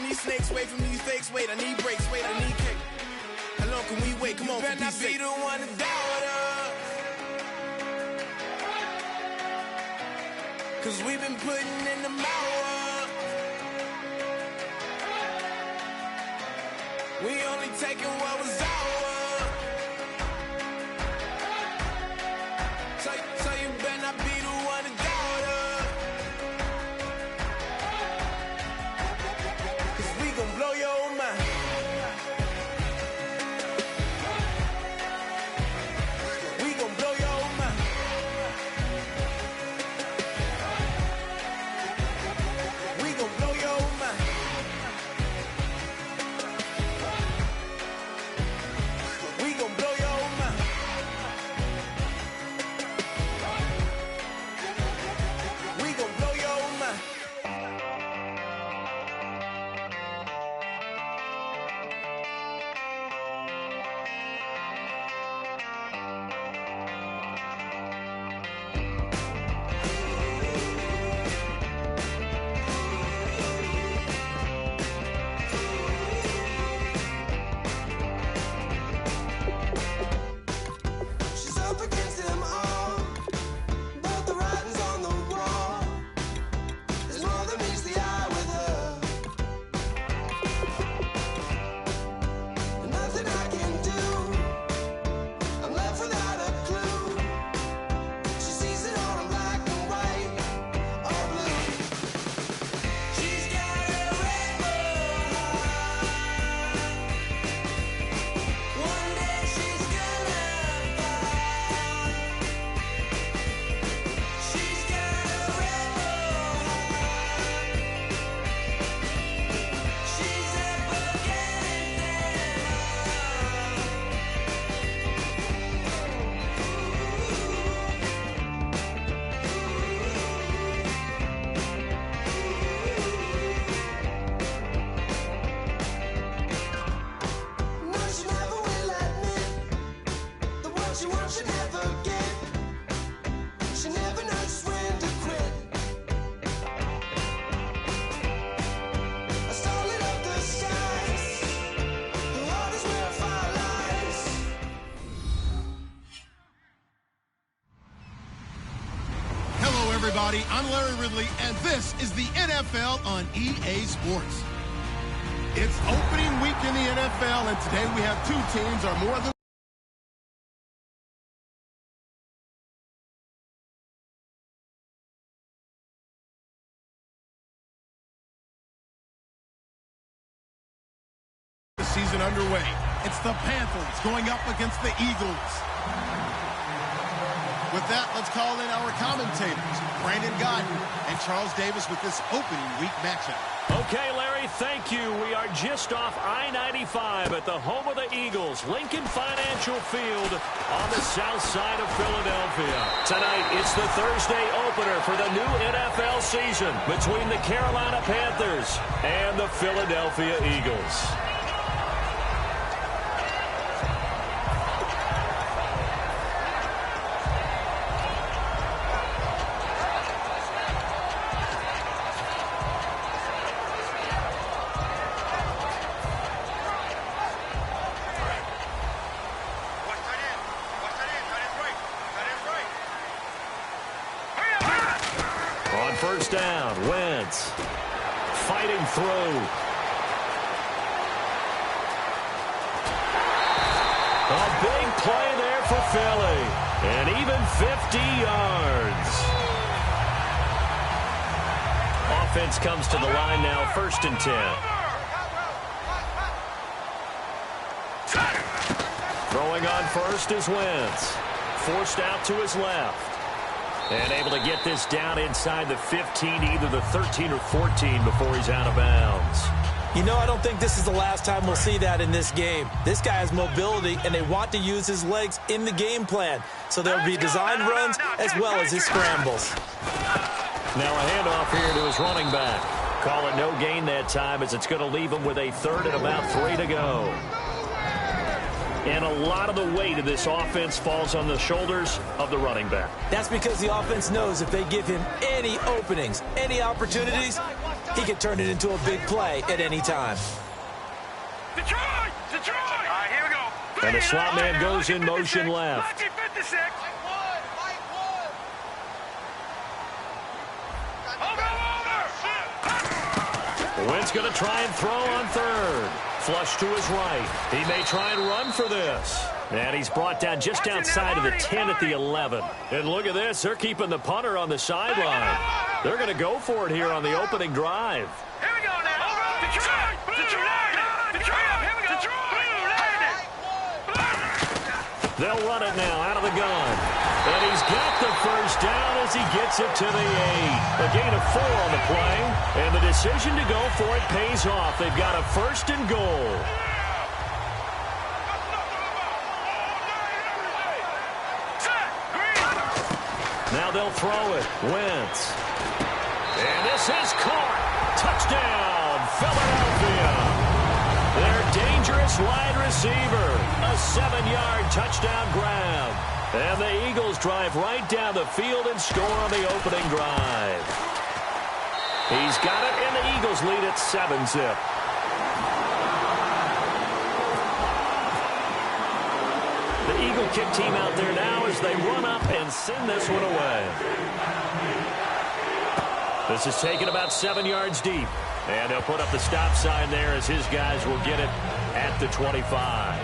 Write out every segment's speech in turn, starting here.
these snakes, away from these fakes. Wait, I need breaks, wait, I need cake. How long can we wait? Come on, for peace sake. You better not be the one to doubt us. 'Cause we've been putting in the hours. We only taking what was ours. So you better not be the one to doubt us. 'Cause we gon' blow your mind. We gon' blow your mind. We gon' blow your mind. We gon' blow your mind. We gon' blow your mind. She's up against them all, but the writing's on the wall. There's more than meets the eye with her. And nothing I can do, I'm left without a clue. She sees it all in black and white or blue. She's got a rebel heart. One day she's gonna fall. She's got a rebel heart. She's up against them No, she never will admit that what she wants she never get. She never knows when to quit. I started up the skies. Her heart is where fire lies. Hello, everybody. I'm Larry Ridley, and this is the NFL on EA Sports. It's opening week in the NFL, and today we have two teams are more than the season underway. It's the Panthers going up against the Eagles. With that, let's call in our commentators, Brandon Godden and Charles Davis, with this opening week matchup. Okay, Larry, thank you. We are just off I-95 at the home of the Eagles, Lincoln Financial Field on the south side of Philadelphia. Tonight, it's the Thursday opener for the new NFL season between the Carolina Panthers and the Philadelphia Eagles. On first down, Wentz fighting through. A big play there for Philly, and even 50 yards. Offense comes to the line now, 1st and 10. Throwing on first is Wentz. Forced out to his left. And able to get this down inside the 15, either the 13 or 14 before he's out of bounds. You know, I don't think this is the last time we'll see that in this game. This guy has mobility, and they want to use his legs in the game plan. So there'll be designed runs as well as his scrambles. Now a handoff here to his running back. Call it no gain that time, as it's going to leave him with a 3rd and about 3 to go. And a lot of the weight of this offense falls on the shoulders of the running back. That's because the offense knows if they give him any openings, any opportunities, he can turn it into a big play at any time. Detroit! All right, here we go. And the slot man goes in motion left. 56. Wentz going to try and throw on third. Flush to his right. He may try and run for this. And he's brought down just outside of the 10 at the 11. And look at this. They're keeping the punter on the sideline. They're going to go for it here on the opening drive. Here we go now. Detroit! Here we go. They'll run it now out of the gun. And he's got the first down as he gets it to the 8. A gain of 4 on the play. And the decision to go for it pays off. They've got a first and goal. Now they'll throw it. Wentz. And this is caught. Touchdown, Philadelphia. Their dangerous wide receiver. A 7-yard touchdown grab. And the Eagles drive right down the field and score on the opening drive. He's got it, and the Eagles lead at 7-zip. The Eagle kick team out there now as they run up and send this one away. This is taken about 7 yards deep. And he'll put up the stop sign there as his guys will get it at the 25.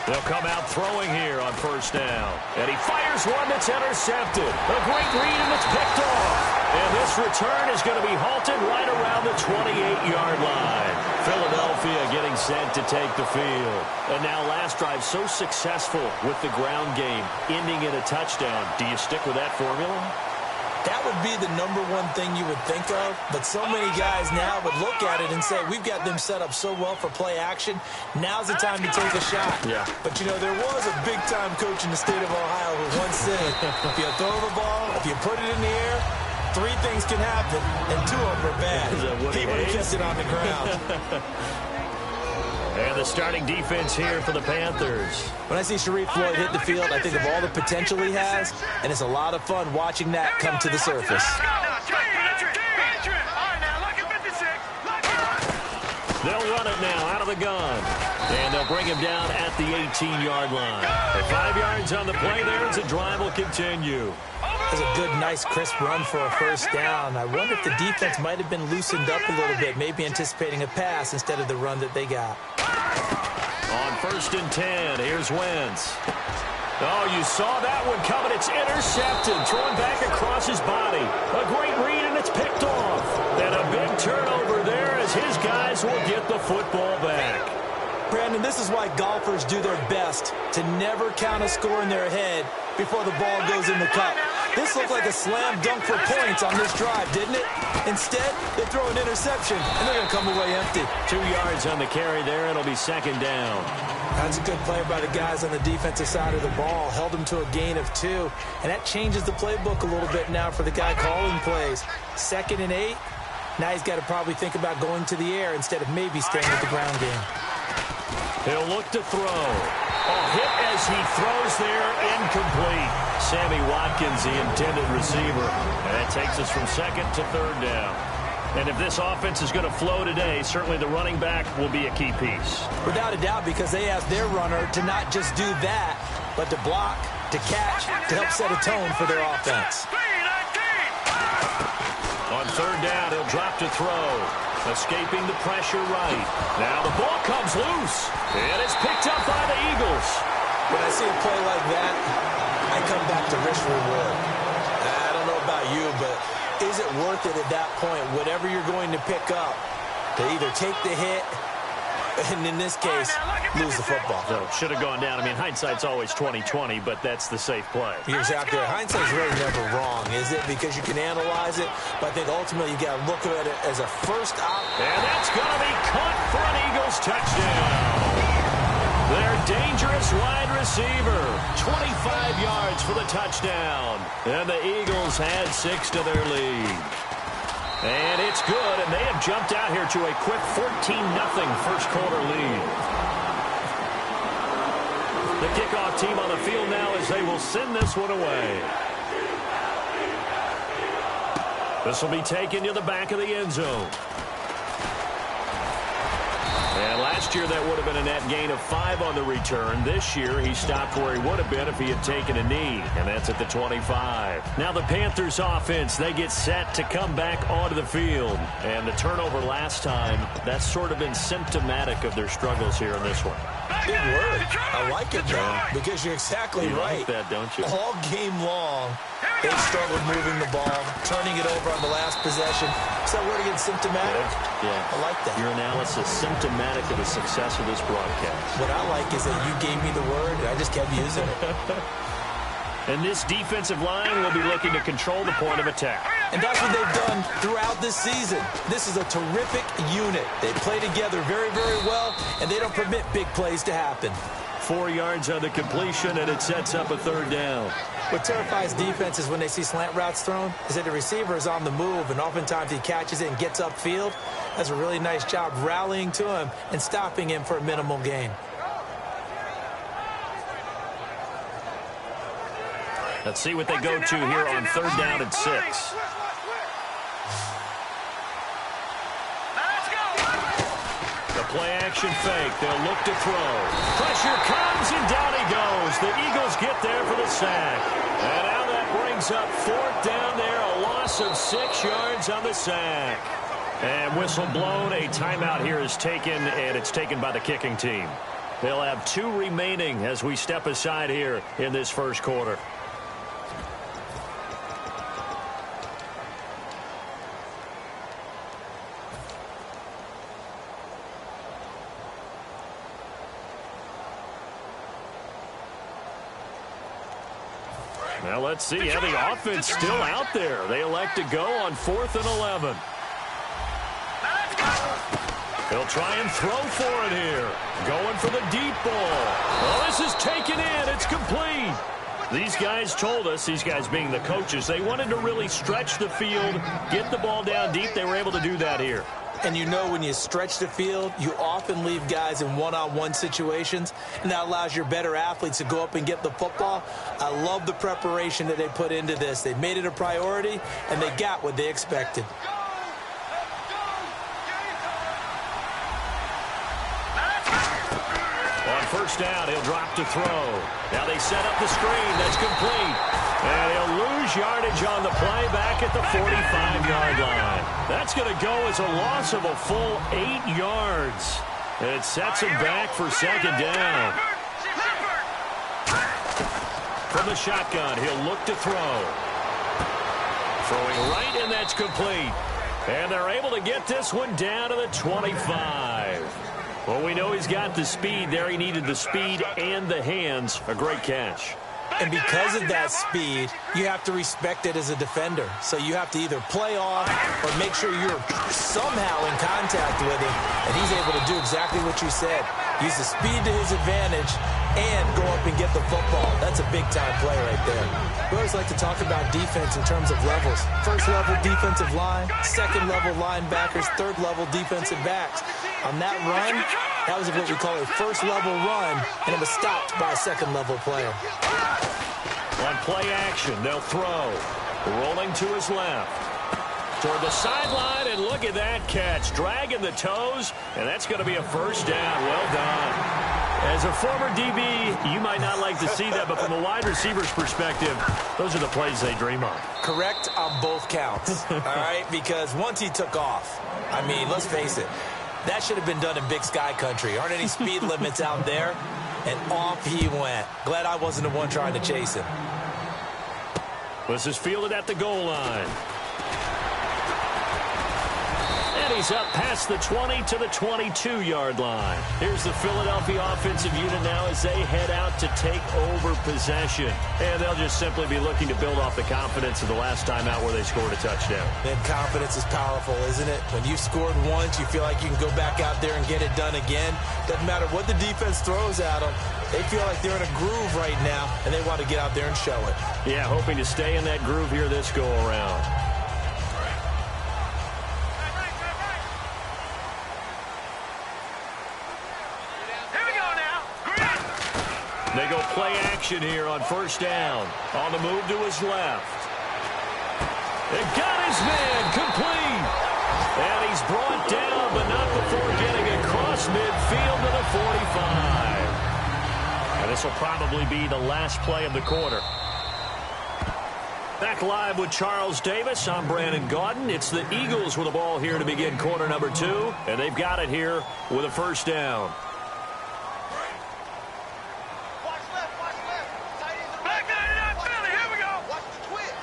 They'll come out throwing here on first down. And he fires one that's intercepted. A great read, and it's picked off. And this return is going to be halted right around the 28-yard line. Philadelphia getting set to take the field. And now last drive so successful with the ground game, ending in a touchdown. Do you stick with that formula? That would be the #1 thing you would think of, but so many guys now would look at it and say, we've got them set up so well for play action, now's the time to take a shot. Yeah. But, you know, there was a big-time coach in the state of Ohio who once said, if you throw the ball, if you put it in the air, 3 things can happen, and 2 of them are bad. He would have kept it on the ground. And the starting defense here for the Panthers. When I see Sharif Floyd hit the field, I think of all the potential he has, and it's a lot of fun watching that come to the surface. They'll run it now out of the gun. And they'll bring him down at the 18-yard line. At 5 yards on the play there as the drive will continue. That's a good, nice, crisp run for a first down. I wonder if the defense might have been loosened up a little bit, maybe anticipating a pass instead of the run that they got. On first and 10, here's Wentz. Oh, you saw that one coming. It's intercepted, thrown back across his body. A great read, and it's picked off. And a big turnover there as his guys will get the football back. Brandon, this is why golfers do their best to never count a score in their head before the ball goes in the cup. This looked like a slam dunk for points on this drive, didn't it? Instead, they throw an interception, and they're going to come away empty. 2 yards on the carry there, and it'll be second down. That's a good play by the guys on the defensive side of the ball. Held them to a gain of 2, and that changes the playbook a little bit now for the guy calling plays. 2nd and 8. Now he's got to probably think about going to the air instead of maybe staying with the ground game. He'll look to throw. A hit as he throws there, incomplete. Sammy Watkins, the intended receiver. And that takes us from 2nd to 3rd down. And if this offense is going to flow today, certainly the running back will be a key piece. Without a doubt, because they asked their runner to not just do that, but to block, to catch, to help set a tone for their offense. On 3rd down, he'll drop to throw. Escaping the pressure right. Now the ball comes loose. And it's picked up by the Eagles. When I see a play like that, I come back to risk reward. I don't know about you, but is it worth it at that point, whatever you're going to pick up, to either take the hit, and in this case, lose the football? So should have gone down. I mean, hindsight's always 20/20, but that's the safe play. You're exactly right. Hindsight's really never wrong, is it? Because you can analyze it, but I think ultimately you got to look at it as a first out. And that's going to be caught for an Eagles touchdown. Their dangerous wide receiver, 25 yards for the touchdown. And the Eagles Eagles add 6 to their lead. And it's good, and they have jumped out here to a quick 14-0 first quarter lead. The kickoff team on the field now as they will send this one away. This will be taken to the back of the end zone. And last year that would have been a net gain of 5 on the return. This year he stopped where he would have been if he had taken a knee, and that's at the 25. Now the Panthers offense, they get set to come back onto the field. And the turnover last time, that's sort of been symptomatic of their struggles here in this one. Big word. I like it, though, because you're exactly right. You like that, don't you? All game long, they've struggled moving the ball, turning it over on the last possession. Is that word again, symptomatic? Yeah. I like that. Your analysis, symptomatic of the success of this broadcast. What I like is that you gave me the word, and I just kept using it. And this defensive line will be looking to control the point of attack. And that's what they've done throughout this season. This is a terrific unit. They play together very, very well, and they don't permit big plays to happen. 4 yards on the completion, and it sets up a third down. What terrifies defenses when they see slant routes thrown is that the receiver is on the move, and oftentimes he catches it and gets upfield. Does a really nice job rallying to him and stopping him for a minimal gain. Let's see what they go to here on third down and 6. The play-action fake. They'll look to throw. Pressure comes, and down he goes. The Eagles get there for the sack. And now that brings up fourth down there. A loss of 6 yards on the sack. And whistle blown. A timeout here is taken, and it's taken by the kicking team. They'll have 2 remaining as we step aside here in this first quarter. Now let's see how the offense still out there. They elect to go on 4th and 11. They'll try and throw for it here. Going for the deep ball. Oh, this is taken in. It's complete. These guys told us, these guys being the coaches, they wanted to really stretch the field, get the ball down deep. They were able to do that here. And you know when you stretch the field, you often leave guys in one-on-one situations, and that allows your better athletes to go up and get the football. I love the preparation that they put into this. They made it a priority, and they got what they expected. On first down, he'll drop to throw. Now they set up the screen. That's complete. And he'll lose yardage on the play back at the 45-yard line. That's going to go as a loss of a full 8 yards. And it sets him back for second down. From the shotgun, he'll look to throw. Throwing right, and that's complete. And they're able to get this one down to the 25. Well, we know he's got the speed there. He needed the speed and the hands. A great catch. And because of that speed, you have to respect it as a defender. So you have to either play off or make sure you're somehow in contact with him. And he's able to do exactly what you said. Use the speed to his advantage and go up and get the football. That's a big-time play right there. We always like to talk about defense in terms of levels. First-level defensive line, second-level linebackers, third-level defensive backs. On that run, that was what we call a first-level run, and it was stopped by a second-level player. On play action, they'll throw. Rolling to his left. Toward the sideline, and look at that catch. Dragging the toes, and that's going to be a first down. Well done. As a former DB, you might not like to see that, but from a wide receiver's perspective, those are the plays they dream of. Correct on both counts, all right? Because once he took off, I mean, let's face it, that should have been done in Big Sky country. Aren't any speed limits out there? And off he went. Glad I wasn't the one trying to chase him. This is fielded at the goal line. And he's up past the 20 to the 22-yard line. Here's the Philadelphia offensive unit now as they head out to take over possession. And they'll just simply be looking to build off the confidence of the last time out where they scored a touchdown. And confidence is powerful, isn't it? When you've scored once, you feel like you can go back out there and get it done again. Doesn't matter what the defense throws at them. They feel like they're in a groove right now, and they want to get out there and show it. Yeah, hoping to stay in that groove here this go-around. Here we go now. Green. They go play action here on first down. On the move to his left. They got his man complete. And he's brought down, but not before getting across midfield to the 45. And this will probably be the last play of the quarter. Back live with Charles Davis. I'm Brandon Gaudin. It's the Eagles with the ball here to begin quarter number 2. And they've got it here with a first down. Back it up, Philly. Here we go. Watch the twist.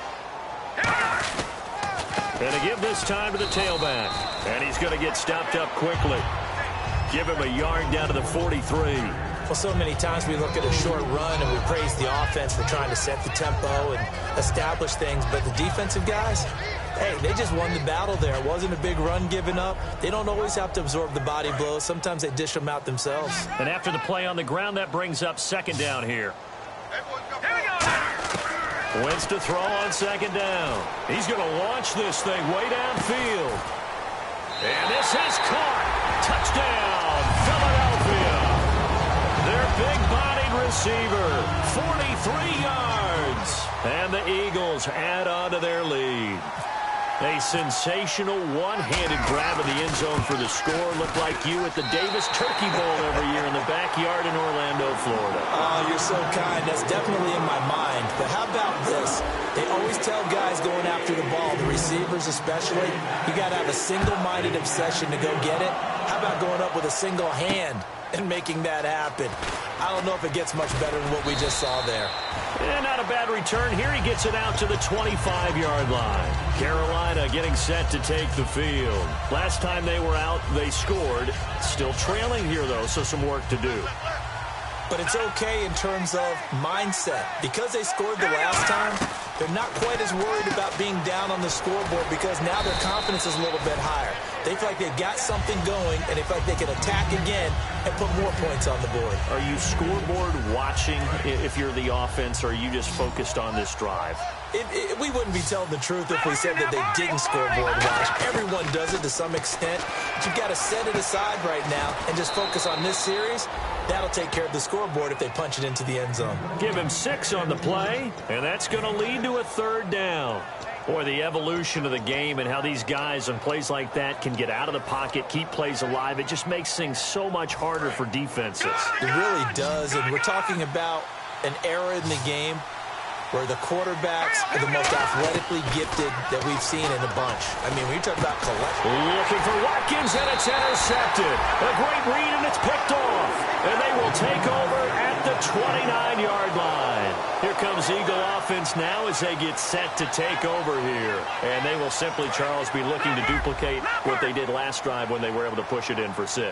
Here we go. And to give this time to the tailback. And he's going to get stopped up quickly. Give him a yard down to the 43. Well, so many times we look at a short run and we praise the offense for trying to set the tempo and establish things. But the defensive guys, hey, they just won the battle there. It wasn't a big run given up. They don't always have to absorb the body blows. Sometimes they dish them out themselves. And after the play on the ground, that brings up second down here. Here we go now. Wentz to throw on second down. He's going to launch this thing way downfield. And this is caught. Touchdown, Philadelphia. Their big-bodied receiver, 43 yards. And the Eagles add on to their lead. A sensational one-handed grab of the end zone for the score. Looked like you at the Davis Turkey Bowl every year in the backyard in Orlando, Florida. Oh, you're so kind. That's definitely in my mind. But how about this? They always tell guys going after the ball, the receivers especially, you got to have a single-minded obsession to go get it. How about going up with a single hand and making that happen? I don't know if it gets much better than what we just saw there. And not a bad return. Here he gets it out to the 25-yard line. Carolina getting set to take the field. Last time they were out, they scored. Still trailing here, though, so some work to do. But it's okay in terms of mindset. Because they scored the last time, they're not quite as worried about being down on the scoreboard because now their confidence is a little bit higher. They feel like they've got something going, and they feel like they can attack again and put more points on the board. Are you scoreboard watching if you're the offense, or are you just focused on this drive? We wouldn't be telling the truth if we said that they didn't scoreboard watch. Everyone does it to some extent. But you've got to set it aside right now and just focus on this series. That'll take care of the scoreboard if they punch it into the end zone. Give him 6 on the play, and that's going to lead to a third down. Boy, the evolution of the game and how these guys on plays like that can get out of the pocket, keep plays alive, it just makes things so much harder for defenses. It really does, and we're talking about an era in the game where the quarterbacks are the most athletically gifted that we've seen in a bunch. I mean, when you talk about collection. Looking for Watkins, and it's intercepted. A great read, and it's picked off. And they will take over at the 29-yard line. Here comes Eagle offense now as they get set to take over here. And they will simply, Charles, be looking to duplicate what they did last drive when they were able to push it in for 6.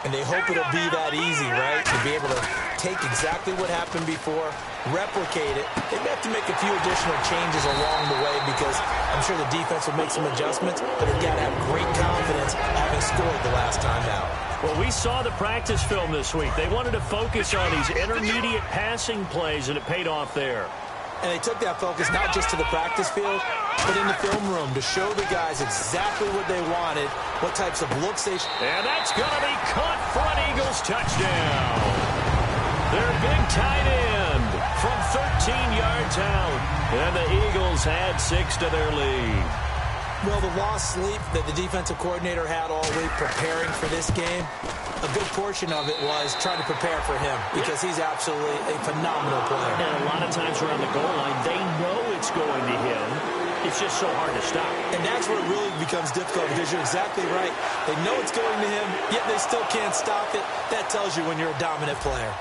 And they hope it'll be that easy, right? To be able to take exactly what happened before, replicate it. They may have to make a few additional changes along the way because I'm sure the defense will make some adjustments, but they've got to have great confidence having scored the last time out. Well, we saw the practice film this week. They wanted to focus on these intermediate passing plays, and it paid off there. And they took that focus not just to the practice field, but in the film room to show the guys exactly what they wanted, what types of looks they... And that's going to be caught for an Eagles touchdown. Their big tight end from 13 yards out. And the Eagles add 6 to their lead. Well, the lost sleep that the defensive coordinator had all week preparing for this game, a good portion of it was trying to prepare for him because he's absolutely a phenomenal player. And a lot of times around the goal line, they know it's going to him. It's just so hard to stop. And that's where it really becomes difficult because you're exactly right. They know it's going to him, yet they still can't stop it. That tells you when you're a dominant player.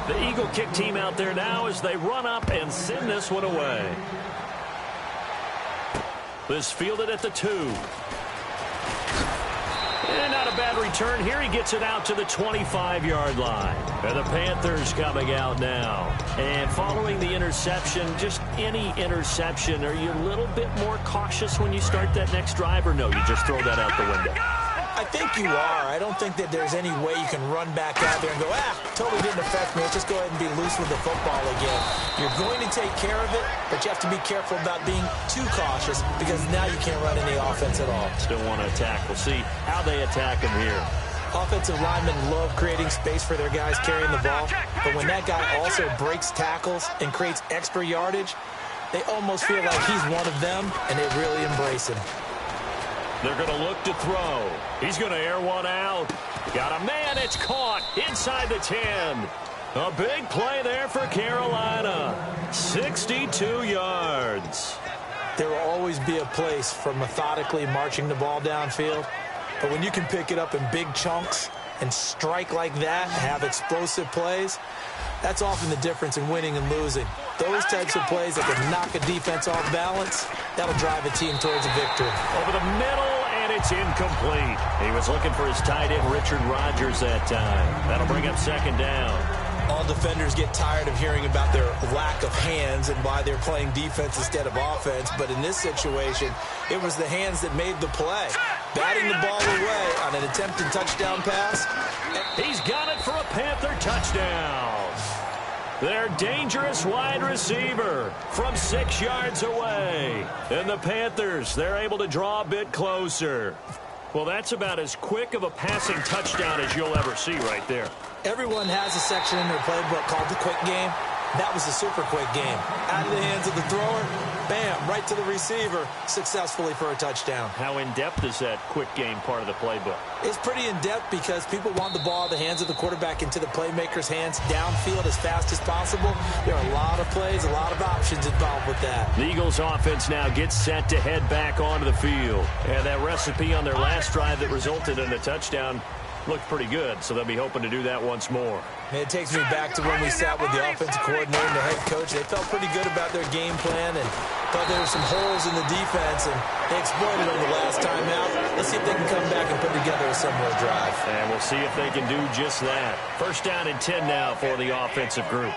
The Eagle kick team out there now as they run up and send this one away. This fielded at the 2. And not a bad return here. He gets it out to the 25-yard line. And the Panthers coming out now. And following the interception, just any interception, are you a little bit more cautious when you start that next drive, or no, you just throw that out the window? I think you are. I don't think that there's any way you can run back out there and go, totally didn't affect me. Let's just go ahead and be loose with the football again. You're going to take care of it, but you have to be careful about being too cautious because now you can't run any offense at all. Still want to attack. We'll see how they attack him here. Offensive linemen love creating space for their guys carrying the ball, but when that guy also breaks tackles and creates extra yardage, they almost feel like he's one of them, and they really embrace him. They're going to look to throw. He's going to air one out. Got a man. It's caught inside the 10. A big play there for Carolina. 62 yards. There will always be a place for methodically marching the ball downfield. But when you can pick it up in big chunks and strike like that and have explosive plays, that's often the difference in winning and losing. Those types of plays that can knock a defense off balance, that'll drive a team towards a victory. Over the middle, and it's incomplete. He was looking for his tight end, Richard Rodgers, that time. That'll bring up second down. All defenders get tired of hearing about their lack of hands and why they're playing defense instead of offense. But in this situation, it was the hands that made the play. Batting the ball away on an attempted touchdown pass. He's got it for a Panther touchdown. Their dangerous wide receiver from 6 yards away. And the Panthers, they're able to draw a bit closer. Well, that's about as quick of a passing touchdown as you'll ever see right there. Everyone has a section in their playbook called the quick game. That was the super quick game. Out of the hands of the thrower, bam, right to the receiver, successfully for a touchdown. How in-depth is that quick game part of the playbook? It's pretty in-depth because people want the ball out of the hands of the quarterback into the playmaker's hands downfield as fast as possible. There are a lot of plays, a lot of options involved with that. The Eagles offense now gets set to head back onto the field. And that recipe on their last drive that resulted in a touchdown looked pretty good, so they'll be hoping to do that once more. It takes me back to when we sat with the offensive coordinator and the head coach. They felt pretty good about their game plan and thought there were some holes in the defense, and they exploited them the last time out. Let's see if they can come back and put together a similar drive. And we'll see if they can do just that. First down and 10 now for the offensive group.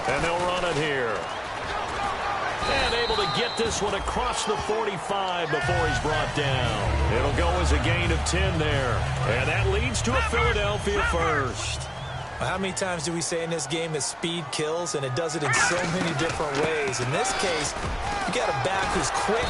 And they'll run it here. And able to get this one across the 45 before he's brought down. It'll go as a gain of 10 there. And that leads to a Philadelphia first. How many times do we say in this game that speed kills, and it does it in so many different ways? In this case, you got a back who's quick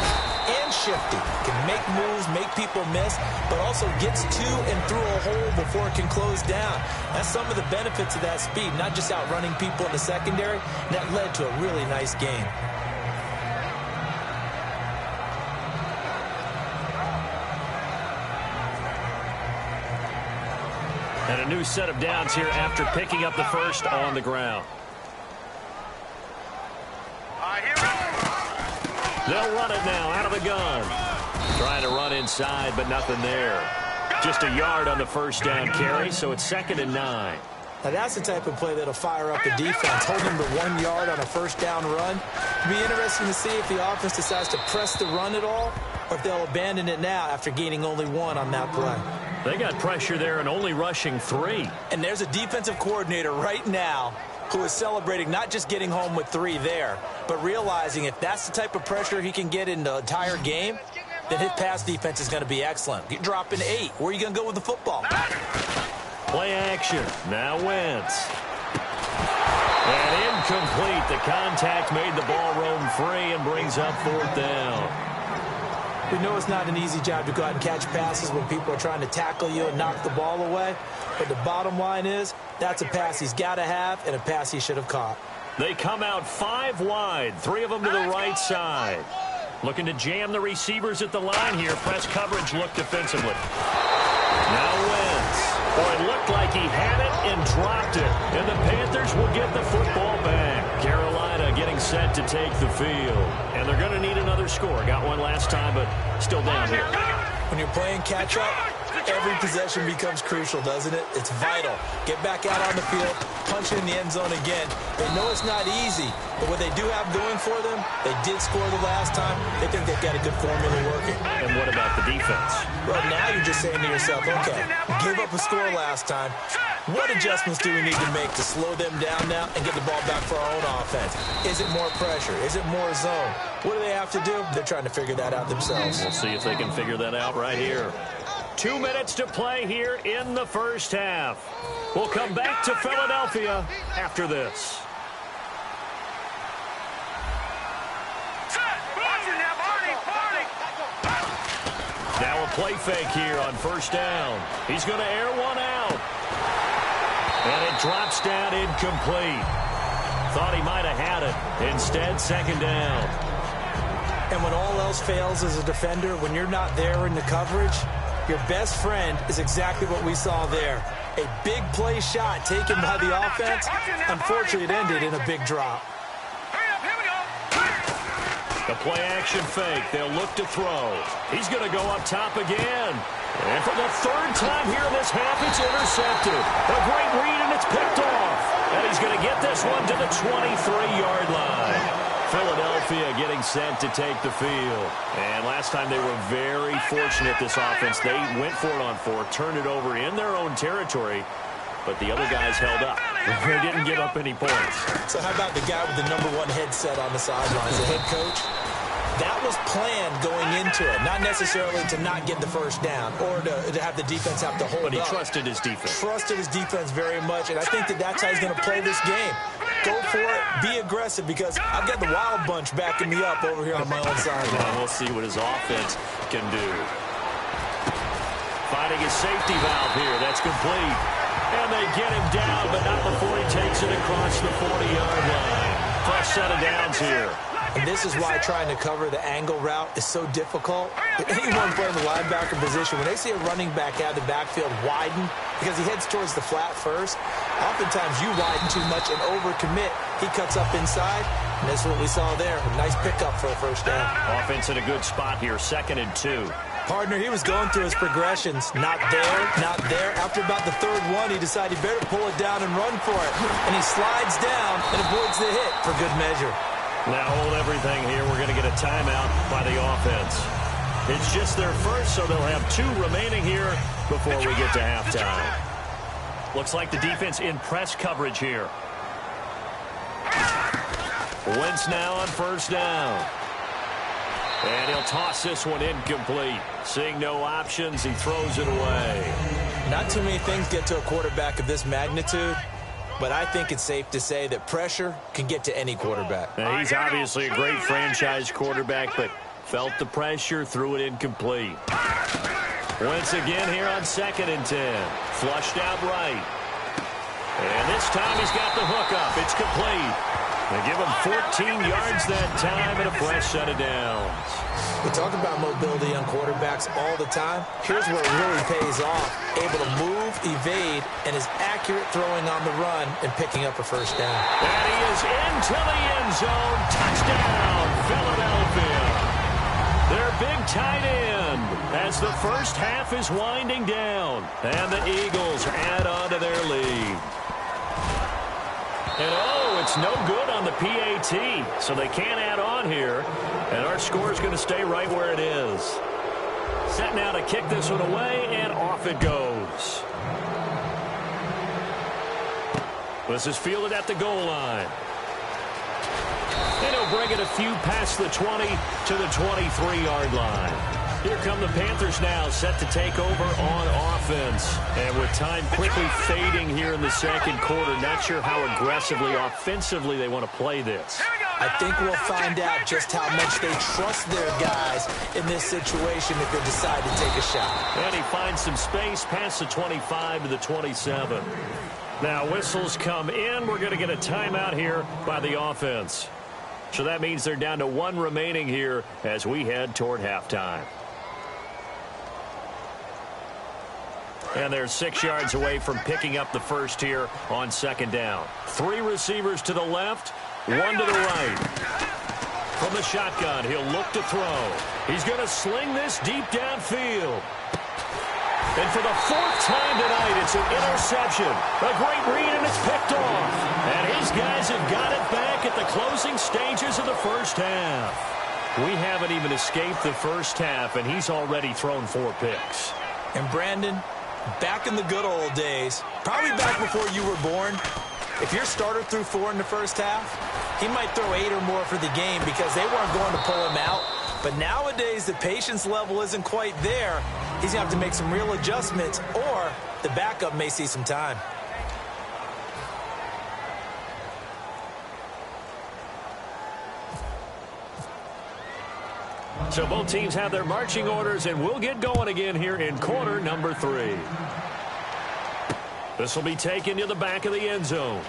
and shifty, can make moves, make people miss, but also gets to and through a hole before it can close down. That's some of the benefits of that speed, not just outrunning people in the secondary. That led to a really nice game. And a new set of downs here after picking up the first on the ground. They'll run it now out of the gun. Trying to run inside, but nothing there. Just a yard on the first down carry, so it's 2nd and 9. Now that's the type of play that'll fire up the defense. Hold them to 1 yard on a first down run. It'll be interesting to see if the offense decides to press the run at all, or if they'll abandon it now after gaining only 1 on that play. They got pressure there and only rushing 3. And there's a defensive coordinator right now who is celebrating not just getting home with 3 there, but realizing if that's the type of pressure he can get in the entire game, then his pass defense is going to be excellent. You're dropping 8. Where are you going to go with the football? Play action. Now Wentz. And incomplete. The contact made the ball roam free and brings up 4th down. We know it's not an easy job to go out and catch passes when people are trying to tackle you and knock the ball away. But the bottom line is, that's a pass he's got to have and a pass he should have caught. They come out 5 wide, 3 of them to the right side. Looking to jam the receivers at the line here. Press coverage look defensively. Now Wentz. Boy, it looked like he had it and dropped it. And the Panthers will get the football back. Carolina getting set to take the field. And they're going to need another score. Got one last time, but still down here. When you're playing catch-up, Every possession becomes crucial, doesn't it? It's vital. Get back out on the field, punch it in the end zone again. They know it's not easy, but what they do have going for them, they did score the last time. They think they've got a good formula working. And what about the defense? Right now you're just saying to yourself, okay, give up a score last time. What adjustments do we need to make to slow them down now and get the ball back for our own offense? Is it more pressure? Is it more zone? What do they have to do? They're trying to figure that out themselves. We'll see if they can figure that out right here. 2 minutes to play here in the first half. We'll come back to Philadelphia after this. Now a play fake here on first down. He's going to air one out. And it drops down incomplete. Thought he might have had it. Instead, second down. And when all else fails as a defender, when you're not there in the coverage, your best friend is exactly what we saw there. A big play shot taken by the offense. Unfortunately, it ended in a big drop. The play-action fake. They'll look to throw. He's going to go up top again. And for the third time here in this half, it's intercepted. A great read, and it's picked off. And he's going to get this one to the 23-yard line. Philadelphia getting set to take the field. And last time they were very fortunate, this offense. They went for it on 4, turned it over in their own territory, but the other guys held up. They didn't give up any points. So how about the guy with the #1 headset on the sidelines, the head coach? That was planned going into it, not necessarily to not get the first down or to have the defense have to hold up. But he trusted his defense. Trusted his defense very much, and I think that's how he's going to play this game. Go for it, be aggressive, because I've got the wild bunch backing me up over here on my own sideline. We'll see what his offense can do. Finding his safety valve here. That's complete. And they get him down, but not before he takes it across the 40-yard line. Fresh set of downs here. And this is why trying to cover the angle route is so difficult. Anyone playing the linebacker position, when they see a running back out of the backfield widen, because he heads towards the flat first, oftentimes you widen too much and overcommit. He cuts up inside, and that's what we saw there. A nice pickup for a first down. Offense in a good spot here, 2nd and 2. Partner, he was going through his progressions. Not there, not there. After about the third one, he decided he better pull it down and run for it. And he slides down and avoids the hit for good measure. Now hold everything here. We're going to get a timeout by the offense. It's just their first, so they'll have 2 remaining here before we get to halftime. Looks like the defense in press coverage here. Wentz now on first down. And he'll toss this one incomplete. Seeing no options, he throws it away. Not too many things get to a quarterback of this magnitude, but I think it's safe to say that pressure can get to any quarterback. Now, he's obviously a great franchise quarterback, but felt the pressure, threw it incomplete. Wentz again here on 2nd and 10. Flushed out right. And this time he's got the hook up. It's complete. They give him 14 yards that time and a fresh set of downs. We talk about mobility on quarterbacks all the time. Here's where it really pays off. Able to move, evade, and is accurate throwing on the run and picking up a first down. And he is into the end zone. Touchdown, Philadelphia. Their big tight end as the first half is winding down. And the Eagles add on to their lead. And it's no good on the PAT, so they can't add on here. And our score is going to stay right where it is. Set now to kick this one away, and off it goes. This is fielded at the goal line. And he'll bring it a few past the 20 to the 23-yard line. Here come the Panthers now, set to take over on offense. And with time quickly fading here in the second quarter, not sure how aggressively, offensively they want to play this. I think we'll find out just how much they trust their guys in this situation if they decide to take a shot. And he finds some space past the 25 to the 27. Now whistles come in. We're going to get a timeout here by the offense. So that means they're down to 1 remaining here as we head toward halftime. And they're 6 yards away from picking up the first here on 2nd down. 3 receivers to the left, 1 to the right. From the shotgun, he'll look to throw. He's going to sling this deep downfield. And for the fourth time tonight, it's an interception. A great read, and it's picked off. And his guys have got it back at the closing stages of the first half. We haven't even escaped the first half, and he's already thrown 4 picks. And Brandon, back in the good old days, probably back before you were born, if your starter threw 4 in the first half, he might throw 8 or more for the game because they weren't going to pull him out. But nowadays, the patience level isn't quite there. He's going to have to make some real adjustments, or the backup may see some time. So both teams have their marching orders, and we'll get going again here in quarter number 3. This will be taken to the back of the end zone.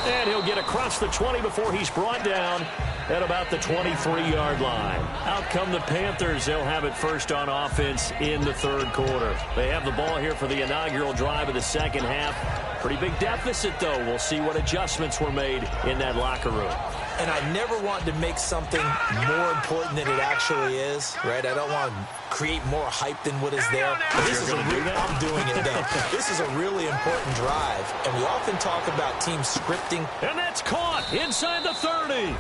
And he'll get across the 20 before he's brought down at about the 23-yard line. Out come the Panthers. They'll have it first on offense in the third quarter. They have the ball here for the inaugural drive of the second half. Pretty big deficit, though. We'll see what adjustments were made in that locker room. And I never want to make something more important than it actually is, right? I don't want to create more hype than what is there. But this is I'm doing it, though. This is a really important drive, and we often talk about team scripting. And that's caught inside the 30.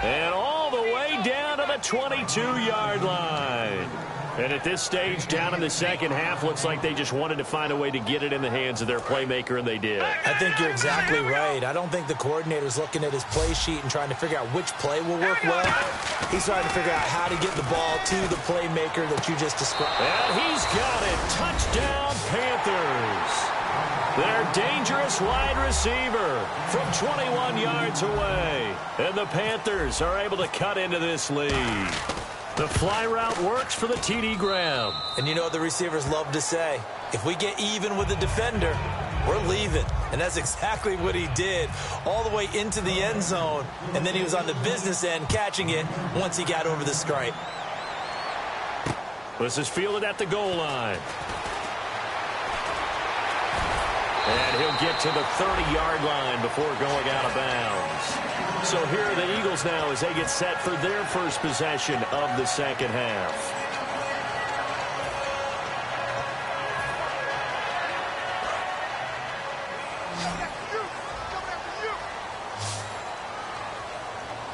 And all the way down to the 22-yard line. And at this stage, down in the second half, looks like they just wanted to find a way to get it in the hands of their playmaker, and they did. I think you're exactly right. I don't think the coordinator's looking at his play sheet and trying to figure out which play will work well. He's trying to figure out how to get the ball to the playmaker that you just described. And he's got it. Touchdown, Panthers. Their dangerous wide receiver from 21 yards away. And the Panthers are able to cut into this lead. The fly route works for the TD Graham. And you know what the receivers love to say? If we get even with the defender, we're leaving. And that's exactly what he did, all the way into the end zone. And then he was on the business end catching it once he got over the stripe. This is fielded at the goal line. And he'll get to the 30-yard line before going out of bounds. So here are the Eagles now as they get set for their first possession of the second half.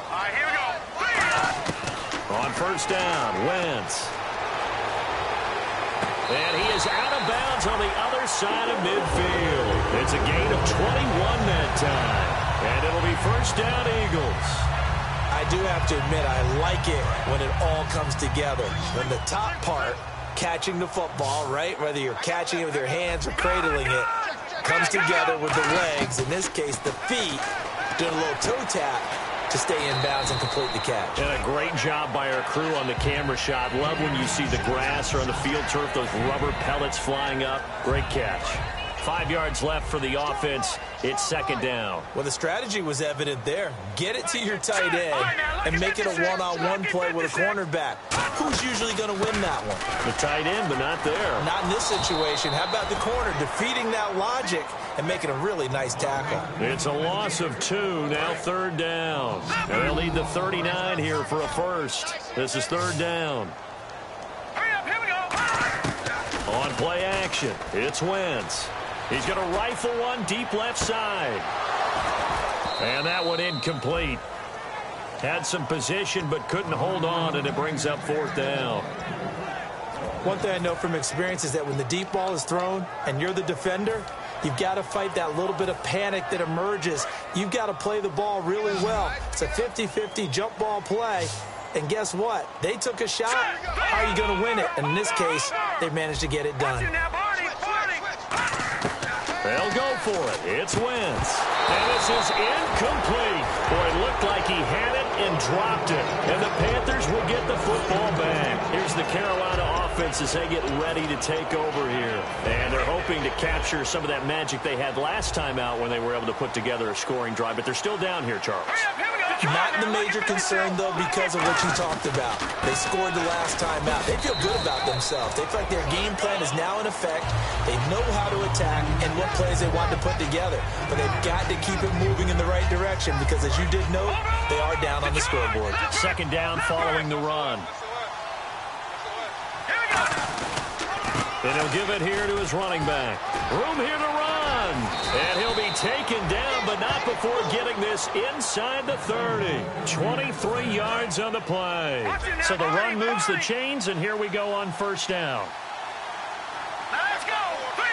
All right, here we go. On first down, Wentz. And he is out of bounds on the other side of midfield. It's a gain of 21 that time. And it'll be first down, Eagles. I do have to admit, I like it when it all comes together. When the top part, catching the football, right, whether you're catching it with your hands or cradling it, comes together with the legs, in this case the feet, doing a little toe tap to stay in bounds and complete the catch. And a great job by our crew on the camera shot. Love when you see the grass or on the field turf, those rubber pellets flying up. Great catch. 5 yards left for the offense. It's second down. Well, the strategy was evident there. Get it to your tight end and make it a one-on-one play with a cornerback. Who's usually going to win that one? The tight end, but not there. Not in this situation. How about the corner defeating that logic and making a really nice tackle? It's a loss of 2. Now third down. And they'll need the 39 here for a first. This is third down. Hurry up, here we go. On play action, it's Wentz. He's going to rifle one deep left side. And that one incomplete. Had some position but couldn't hold on, and it brings up fourth down. One thing I know from experience is that when the deep ball is thrown and you're the defender, you've got to fight that little bit of panic that emerges. You've got to play the ball really well. It's a 50-50 jump ball play. And guess what? They took a shot. How are you going to win it? And in this case, they managed to get it done. They'll go for it. It's Wentz. And this is incomplete. Boy, it looked like he had it and dropped it. And the Panthers will get the football back. Here's the Carolina offense as they get ready to take over here. And they're hoping to capture some of that magic they had last time out when they were able to put together a scoring drive. But they're still down here, Charles. Not the major concern, though, because of what you talked about. They scored the last time out. They feel good about themselves. They feel like their game plan is now in effect. They know how to attack and what plays they want to put together. But they've got to keep it moving in the right direction because, as you did note, they are down on the scoreboard. Second down following the run. And he'll give it here to his running back. Room here to run. And he'll be taken down, but not before getting this inside the 30. 23 yards on the play. So the run moves the chains, and here we go on first down. Let's go. 3-19.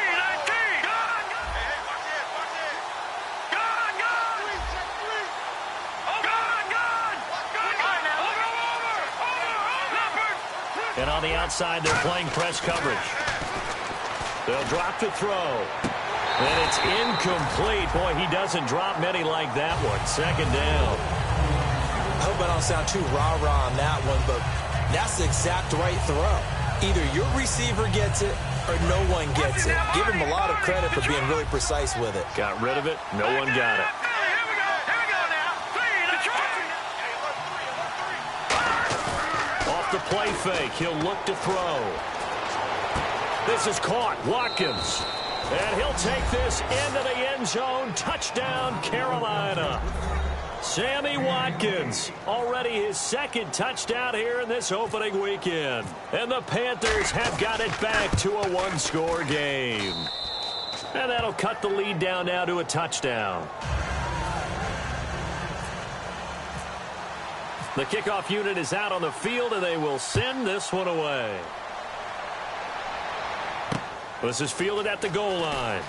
Gun. Hey, watch this. Gun. Oh, gun. Over. And on the outside, they're playing press coverage. They'll drop to throw. And it's incomplete. Boy, he doesn't drop many like that one. Second down. I hope I don't sound too rah-rah on that one, but that's the exact right throw. Either your receiver gets it or no one gets it. Give him a lot of credit for being really precise with it. Got rid of it. No one got it. Here we go now. 3-19. Off the play fake. He'll look to throw. This is caught. Watkins. And he'll take this into the end zone. Touchdown, Carolina. Sammy Watkins, already his second touchdown here in this opening weekend. And the Panthers have got it back to a one-score game. And that'll cut the lead down now to a touchdown. The kickoff unit is out on the field, and they will send this one away. This is fielded at the goal line.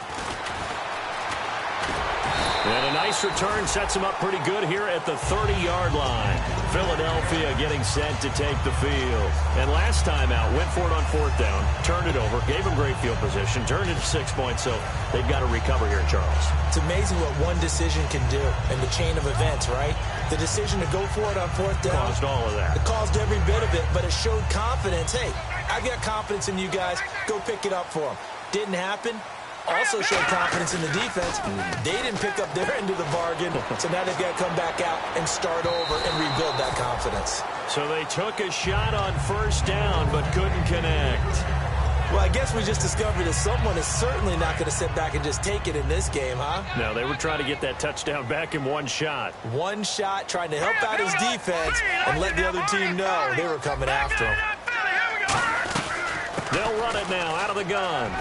And a nice return sets him up pretty good here at the 30-yard line. Philadelphia getting set to take the field. And last time out, went for it on fourth down, turned it over, gave him great field position, turned it to 6 points, so they've got to recover here, Charles. It's amazing what one decision can do in the chain of events, right? The decision to go for it on fourth down. Caused all of that. It caused every bit of it, but it showed confidence. Hey, I've got confidence in you guys. Go pick it up for them. Didn't happen. Also showed confidence in the defense. They didn't pick up their end of the bargain, so now they've got to come back out and start over and rebuild that confidence. So they took a shot on first down but couldn't connect. Well, I guess we just discovered that someone is certainly not going to sit back and just take it in this game, huh? No, they were trying to get that touchdown back in one shot. One shot, trying to help out his defense and let the other team know they were coming after him. They'll run it now out of the gun.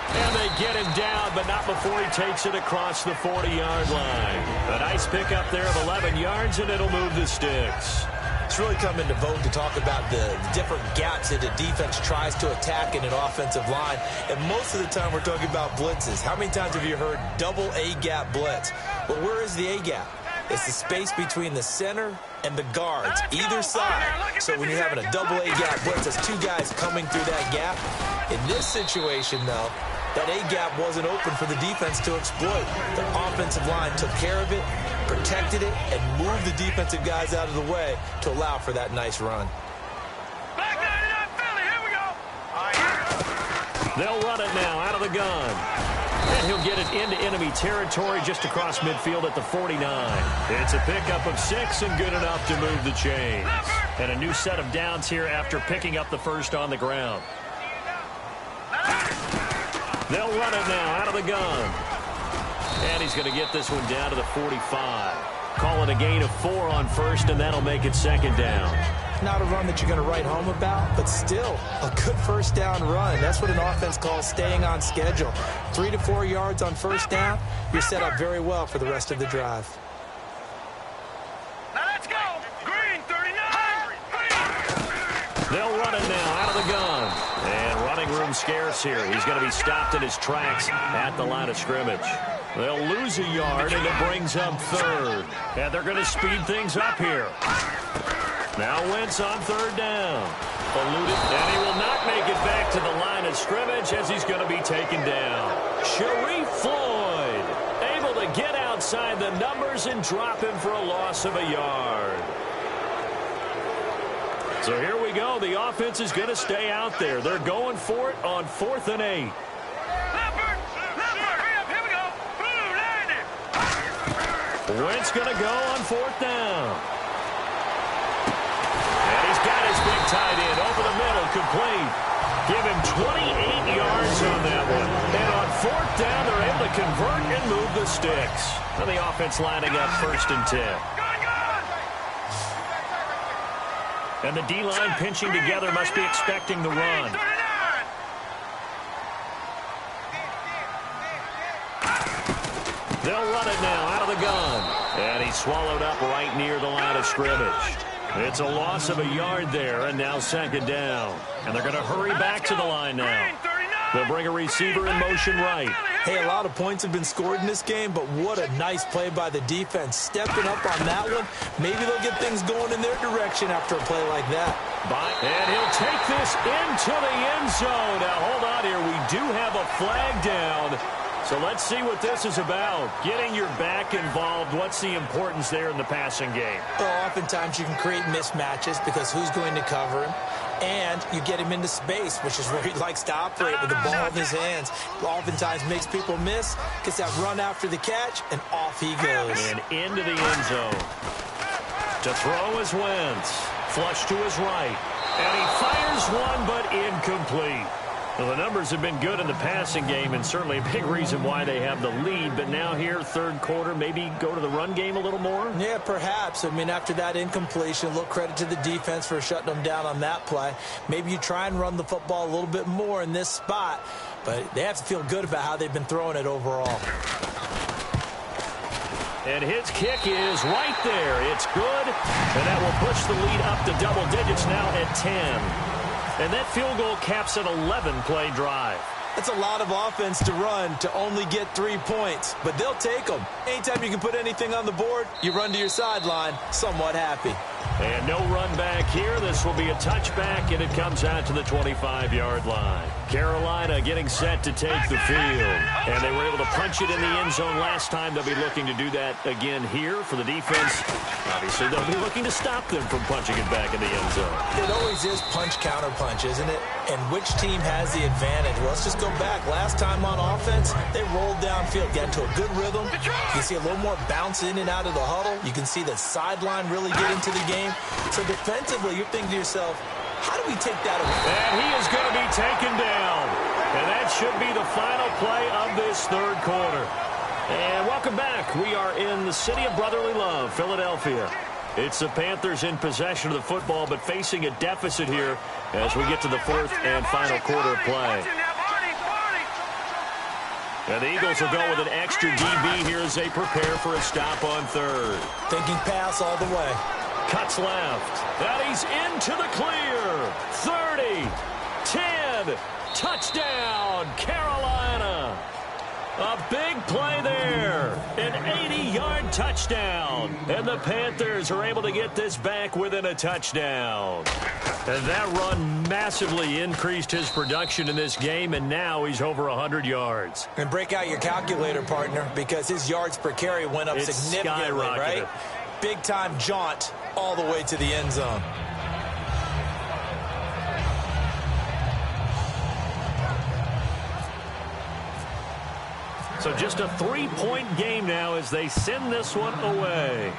And they get him down, but not before he takes it across the 40-yard line. A nice pickup there of 11 yards, and it'll move the sticks. It's really come into vogue to talk about the different gaps that a defense tries to attack in an offensive line. And most of the time we're talking about blitzes. How many times have you heard double A-gap blitz? Well, where is the A-gap? It's the space between the center and the guards, either side. So when you're having a double A-gap blitz, that's two guys coming through that gap. In this situation, though, that A-gap wasn't open for the defense to exploit. The offensive line took care of it, protected it, and moved the defensive guys out of the way to allow for that nice run. Back 99 Philly, here we go. They'll run it now out of the gun. And he'll get it into enemy territory just across midfield at the 49. It's a pickup of 6 and good enough to move the chains. And a new set of downs here after picking up the first on the ground. They'll run it now out of the gun. And he's going to get this one down to the 45. Call it a gain of 4 on first, and that'll make it second down. Not a run that you're going to write home about, but still a good first down run. That's what an offense calls staying on schedule. 3 to 4 yards on first down, you're set up very well for the rest of the drive. Now let's go. Green 39. They'll run it now out of the gun. And running room scarce here. He's going to be stopped in his tracks at the line of scrimmage. They'll lose a yard, and it brings up third. And they're going to speed things up here. Now Wentz on third down. Eluded, and he will not make it back to the line of scrimmage as he's going to be taken down. Sharif Floyd able to get outside the numbers and drop him for a loss of a yard. So here we go. The offense is going to stay out there. They're going for it on 4th and 8. Leopard, here we go. Blue, 90. Wentz going to go on 4th down. And he's got his big tight end over the middle, complete. Give him 28 yards on that one. And on 4th down, they're able to convert and move the sticks. And the offense lining up 1st and 10. And the D-line pinching together must be expecting the run. They'll run it now out of the gun. And he's swallowed up right near the line of scrimmage. It's a loss of a yard there, and now second down. And they're going to hurry back to the line now. They'll bring a receiver in motion right. Hey, a lot of points have been scored in this game, but what a nice play by the defense. Stepping up on that one. Maybe they'll get things going in their direction after a play like that. And he'll take this into the end zone. Now, hold on here. We do have a flag down. So let's see what this is about. Getting your back involved. What's the importance there in the passing game? Well, oftentimes you can create mismatches because who's going to cover him? And you get him into space, which is where he likes to operate with the ball in his hands. Oftentimes makes people miss, gets that run after the catch, and off he goes. And into the end zone. To throw is Wentz. Flush to his right. And he fires one, but incomplete. Well, the numbers have been good in the passing game, and certainly a big reason why they have the lead. But now here, third quarter, maybe go to the run game a little more? Yeah, perhaps. I mean, after that incompletion, a little credit to the defense for shutting them down on that play. Maybe you try and run the football a little bit more in this spot, but they have to feel good about how they've been throwing it overall. And his kick is right there. It's good, and that will push the lead up to double digits now at 10. And that field goal caps an 11-play drive. That's a lot of offense to run to only get 3 points, but they'll take them. Anytime you can put anything on the board, you run to your sideline, somewhat happy. And no run back here. This will be a touchback, and it comes out to the 25-yard line. Carolina getting set to take the field. And they were able to punch it in the end zone last time. They'll be looking to do that again here for the defense. Obviously, they'll be looking to stop them from punching it back in the end zone. It always is punch-counter-punch, isn't it? And which team has the advantage? Well, let's just go back. Last time on offense, they rolled downfield, got into a good rhythm. You can see a little more bounce in and out of the huddle. You can see the sideline really get into the game. So defensively, you're thinking to yourself, how do we take that away? And he is going to be taken down. And that should be the final play of this third quarter. And welcome back. We are in the city of brotherly love, Philadelphia. It's the Panthers in possession of the football, but facing a deficit here as we get to the fourth and final quarter of play. And the Eagles will go with an extra DB here as they prepare for a stop on third. Thinking pass all the way. Cuts left. And he's into the clear. 30, 10, touchdown, Carolina. A big play there. An 80-yard touchdown. And the Panthers are able to get this back within a touchdown. And that run massively increased his production in this game, and now he's over 100 yards. And break out your calculator, partner, because his yards per carry went up significantly, right? Big-time jaunt all the way to the end zone. So just a 3-point game now as they send this one away.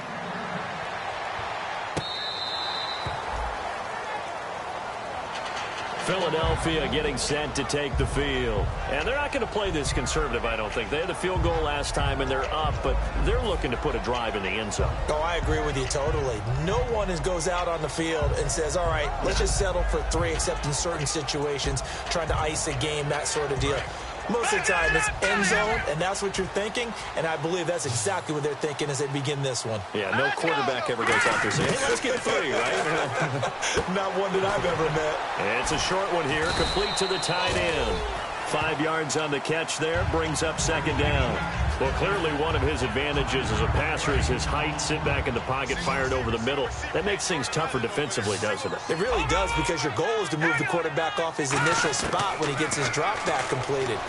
Philadelphia getting set to take the field. And they're not going to play this conservative, I don't think. They had the field goal last time, and they're up, but they're looking to put a drive in the end zone. Oh, I agree with you totally. No one goes out on the field and says, all right, let's just settle for 3, except in certain situations, trying to ice a game, that sort of deal. Most of the time, it's end zone, and that's what you're thinking, and I believe that's exactly what they're thinking as they begin this one. Yeah, no quarterback ever goes out there saying, hey, let's get 3, right? Not one that I've ever met. And it's a short one here, complete to the tight end. 5 yards on the catch there, brings up second down. Well, clearly one of his advantages as a passer is his height, sit back in the pocket, fired over the middle. That makes things tougher defensively, doesn't it? It really does, because your goal is to move the quarterback off his initial spot when he gets his drop back completed.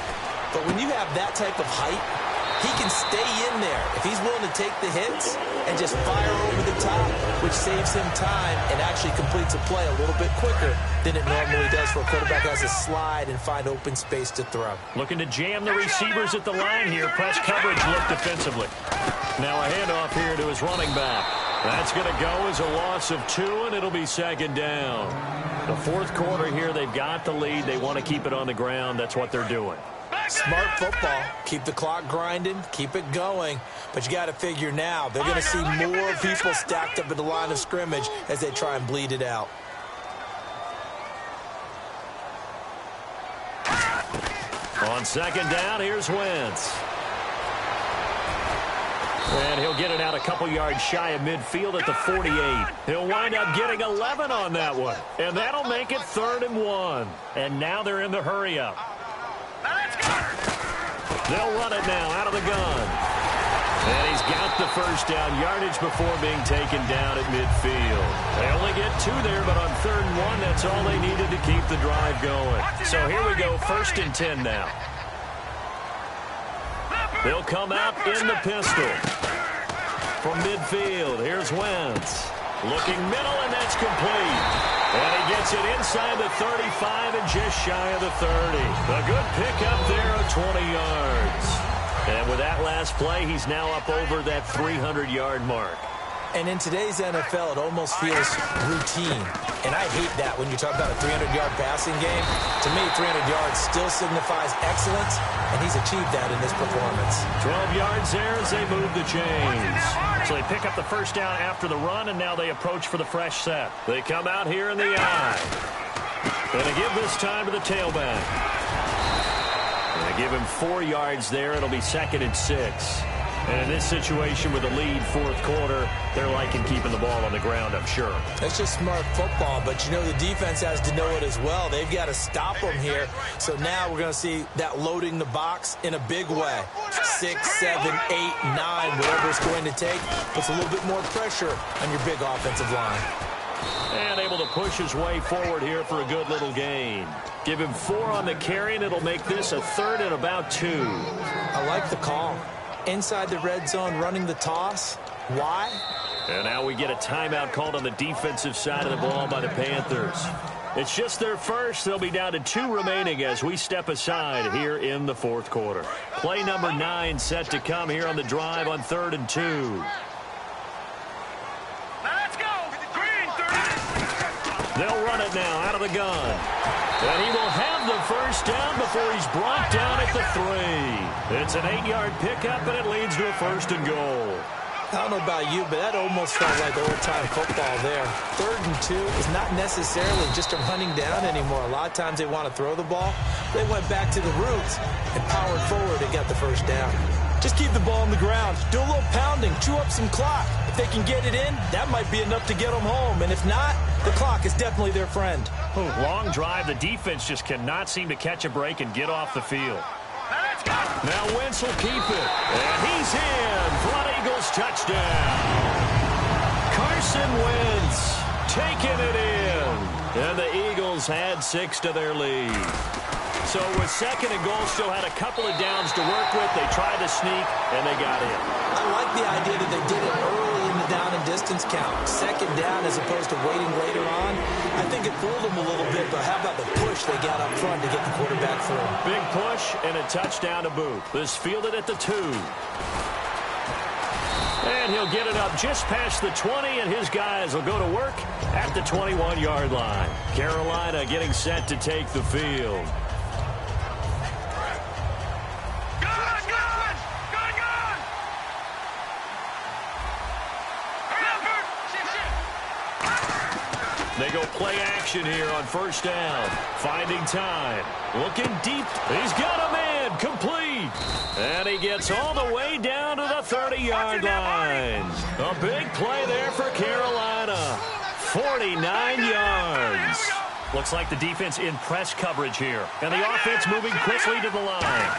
But when you have that type of height, he can stay in there if he's willing to take the hits and just fire over the top, which saves him time and actually completes a play a little bit quicker than it normally does for a quarterback who has to slide and find open space to throw. Looking to jam the receivers at the line here. Press coverage look defensively. Now a handoff here to his running back. That's going to go as a loss of 2, and it'll be second down. The fourth quarter here, they've got the lead. They want to keep it on the ground. That's what they're doing. Smart football. Keep the clock grinding. Keep it going. But you got to figure now, they're going to see more people stacked up at the line of scrimmage as they try and bleed it out. On second down, here's Wentz. And he'll get it out a couple yards shy of midfield at the 48. He'll wind up getting 11 on that one. And that'll make it 3rd and 1. And now they're in the hurry-up. They'll run it now out of the gun. And he's got the first down yardage before being taken down at midfield. They only get 2 there, but on 3rd and 1, that's all they needed to keep the drive going. So here we go, 1st and 10 now. They'll come out in the pistol. From midfield, here's Wentz. Looking middle, and that's complete. And he gets it inside the 35 and just shy of the 30. A good pickup there of 20 yards. And with that last play, he's now up over that 300-yard mark. And in today's NFL, it almost feels routine. And I hate that when you talk about a 300-yard passing game. To me, 300 yards still signifies excellence, and he's achieved that in this performance. 12 yards there as they move the chains. So they pick up the first down after the run, and now they approach for the fresh set. They come out here in the eye. And they give this time to the tailback. And they give him 4 yards there. It'll be 2nd and 6. And in this situation with the lead 4th quarter, they're liking keeping the ball on the ground, I'm sure. That's just smart football, but you know the defense has to know it as well. They've got to stop them here. So now we're going to see that loading the box in a big way. 6, 7, 8, 9, whatever it's going to take, puts a little bit more pressure on your big offensive line. And able to push his way forward here for a good little gain. Give him 4 on the carry, and it'll make this a 3rd and about 2. I like the call. Inside the red zone, running the toss. Why? And now we get a timeout called on the defensive side of the ball by the Panthers. It's just their first. They'll be down to 2 remaining as we step aside here in the 4th quarter. Play number 9 set to come here on the drive on 3rd and 2. Let's go. Green, 30. They'll run it now out of the gun. And he will have the first down before he's brought down at the 3. It's an 8-yard pickup, and it leads to a 1st and goal. I don't know about you, but that almost felt like old-time football there. 3rd and 2 is not necessarily just a running down anymore. A lot of times they want to throw the ball. They went back to the roots and powered forward and got the first down. Just keep the ball on the ground. Do a little pounding. Chew up some clock. If they can get it in, that might be enough to get them home. And if not, the clock is definitely their friend. Long drive. The defense just cannot seem to catch a break and get off the field. Now Wentz will keep it. And he's in for an Eagles touchdown. Carson Wentz taking it in. And the Eagles had 6 to their lead. So with 2nd and goal, still had a couple of downs to work with. They tried to sneak, and they got in. I like the idea that they did it early in the down and distance count. 2nd down as opposed to waiting later on. I think it fooled them a little bit, but how about the push they got up front to get the quarterback through? Big push and a touchdown to boot. This fielded at the 2. And he'll get it up just past the 20, and his guys will go to work at the 21-yard line. Carolina getting set to take the field. They go play action here on 1st down. Finding time. Looking deep. He's got a man. Complete. And he gets all the way down to the 30-yard line. A big play there for Carolina. 49 yards. Looks like the defense in press coverage here. And the offense moving quickly to the line.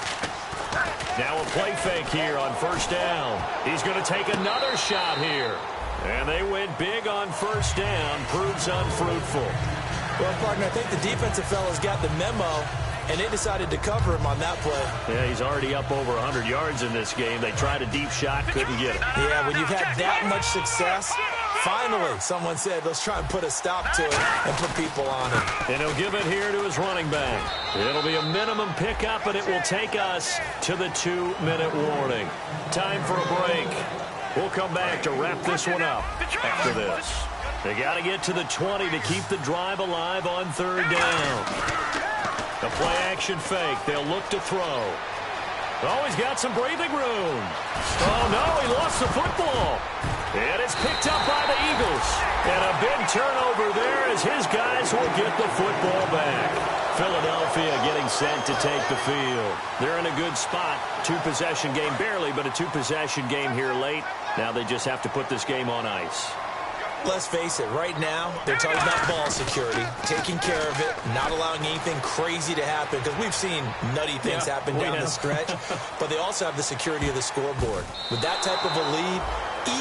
Now a play fake here on 1st down. He's going to take another shot here. And they went big on 1st down. Proves unfruitful. Well, partner, I think the defensive fellas got the memo, and they decided to cover him on that play. Yeah, he's already up over 100 yards in this game. They tried a deep shot, couldn't get it. Yeah, when you've had that much success, finally someone said, let's try and put a stop to it and put people on it. And he'll give it here to his running back. It'll be a minimum pickup, and it will take us to the 2-minute warning. Time for a break. We'll come back to wrap this one up after this. They got to get to the 20 to keep the drive alive on 3rd down. The play-action fake. They'll look to throw. Oh, he's got some breathing room. Oh, no, he lost the football. And it's picked up by the Eagles. And a big turnover there as his guys will get the football back. Philadelphia getting set to take the field. They're in a good spot. Two-possession game, barely, but a two-possession game here late. Now they just have to put this game on ice. Let's face it, right now, they're talking about ball security, taking care of it, not allowing anything crazy to happen, because we've seen nutty things happen down the stretch, but they also have the security of the scoreboard. With that type of a lead,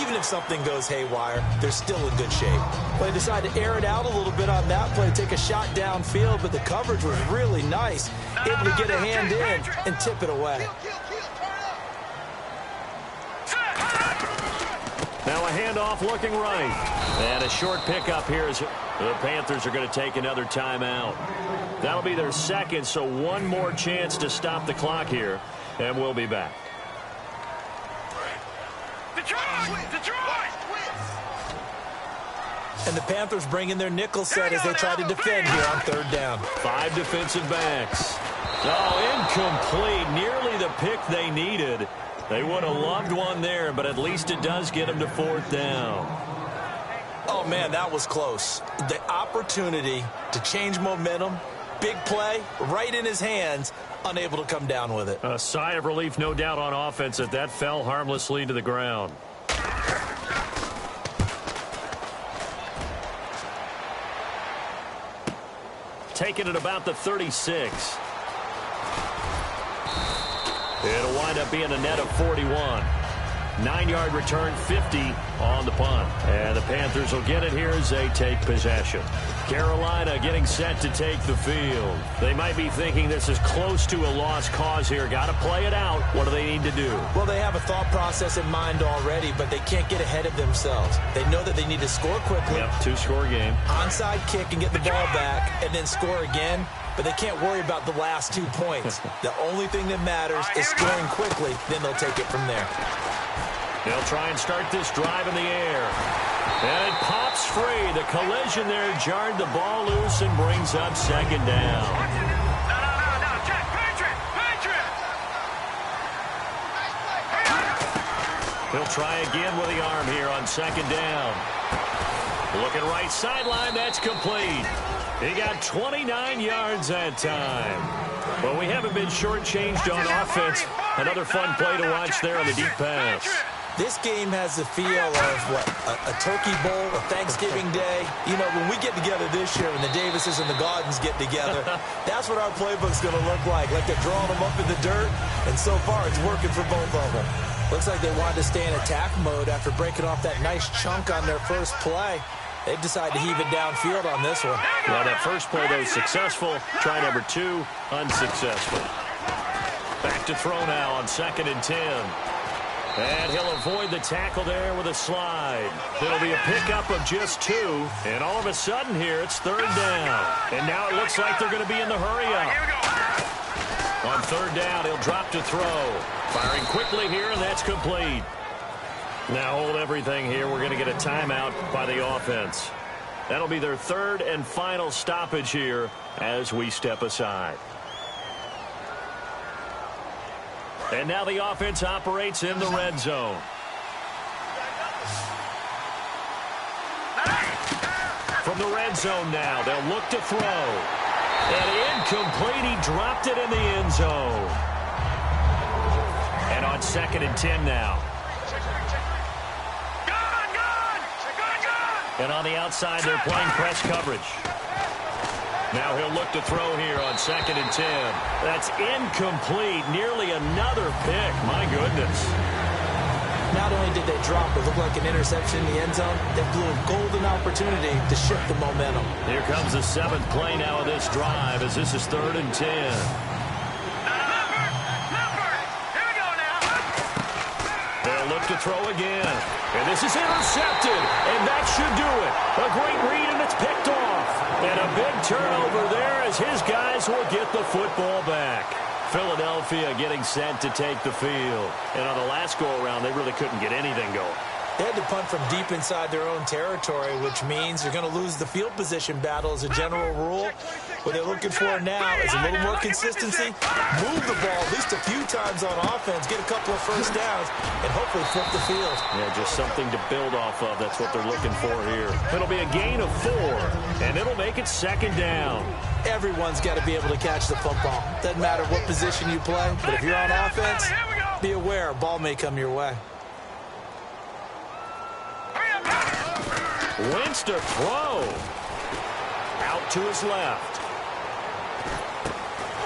even if something goes haywire, they're still in good shape. Well, they decided to air it out a little bit on that play, take a shot downfield, but the coverage was really nice, able to get a hand in and tip it away. Now a handoff looking right. And a short pickup here as the Panthers are going to take another timeout. That'll be their second, so one more chance to stop the clock here, and we'll be back. And the Panthers bring in their nickel set as they try to defend here on third down. 5 defensive backs. Oh, incomplete. Nearly the pick they needed. They would have loved one there, but at least it does get them to fourth down. Oh, man, that was close. The opportunity to change momentum, big play, right in his hands, unable to come down with it. A sigh of relief, no doubt, on offense that fell harmlessly to the ground. Taking it about the 36. It'll wind up being a net of 41. 9-yard return, 50 on the punt. And the Panthers will get it here as they take possession. Carolina getting set to take the field. They might be thinking this is close to a lost cause here. Got to play it out. What do they need to do? Well, they have a thought process in mind already, but they can't get ahead of themselves. They know that they need to score quickly. Yep, 2-score game. Onside kick and get the ball back and then score again. But they can't worry about the last 2 points. The only thing that matters is scoring quickly. Then they'll take it from there. They'll try and start this drive in the air. And it pops free. The collision there jarred the ball loose and brings up second down. No, check, Patriot! He'll try again with the arm here on second down. Looking right sideline, that's complete. He got 29 yards that time. Well, we haven't been shortchanged on offense. Another fun play to watch there on the deep pass. This game has the feel of, a Turkey Bowl, a Thanksgiving Day. You know, when we get together this year, when the Davises and the Gardens get together, that's what our playbook's going to look like they're drawing them up in the dirt, and so far it's working for both of them. Looks like they wanted to stay in attack mode after breaking off that nice chunk on their first play. They decided to heave it downfield on this one. Yeah, that first play, though, successful. Try number 2, unsuccessful. Back to throw now on 2nd and 10. And he'll avoid the tackle there with a slide. It'll be a pickup of just 2. And all of a sudden here, it's third down. And now it looks like they're going to be in the hurry-up. On third down, he'll drop to throw. Firing quickly here, and that's complete. Now hold everything here. We're going to get a timeout by the offense. That'll be their third and final stoppage here as we step aside. And now the offense operates in the red zone. From the red zone now, they'll look to throw. And incomplete, he dropped it in the end zone. And on 2nd and 10 now. And on the outside, they're playing press coverage. Now he'll look to throw here on 2nd and 10. That's incomplete. Nearly another pick. My goodness. Not only did they drop it look like an interception in the end zone, they blew a golden opportunity to shift the momentum. Here comes the 7th play now of this drive as this is 3rd and 10. They'll look to throw again. And this is intercepted. And that should do it. A great read, and it's picked off. And a big turnover there as his guys will get the football back. Philadelphia getting set to take the field. And on the last go-around, they really couldn't get anything going. They had to punt from deep inside their own territory, which means you're going to lose the field position battle as a general rule. What they're looking for now is a little more consistency, move the ball at least a few times on offense, get a couple of first downs, and hopefully flip the field. Yeah, just something to build off of. That's what they're looking for here. It'll be a gain of 4, and it'll make it 2nd down. Everyone's got to be able to catch the football. Doesn't matter what position you play, but if you're on offense, be aware a ball may come your way. Wentz to throw. Out to his left.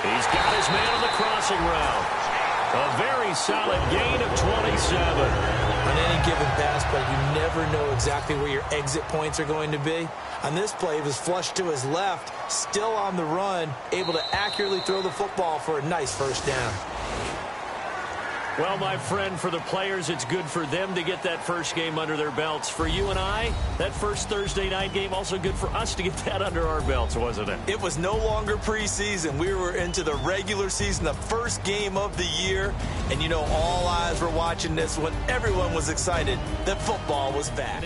He's got his man on the crossing route. A very solid gain of 27. On any given pass play, you never know exactly where your exit points are going to be. On this play, he was flushed to his left, still on the run, able to accurately throw the football for a nice first down. Well, my friend, for the players, it's good for them to get that first game under their belts. For you and I, that first Thursday night game, also good for us to get that under our belts, wasn't it? It was no longer preseason. We were into the regular season, the first game of the year. And, you know, all eyes were watching this when everyone was excited that football was back.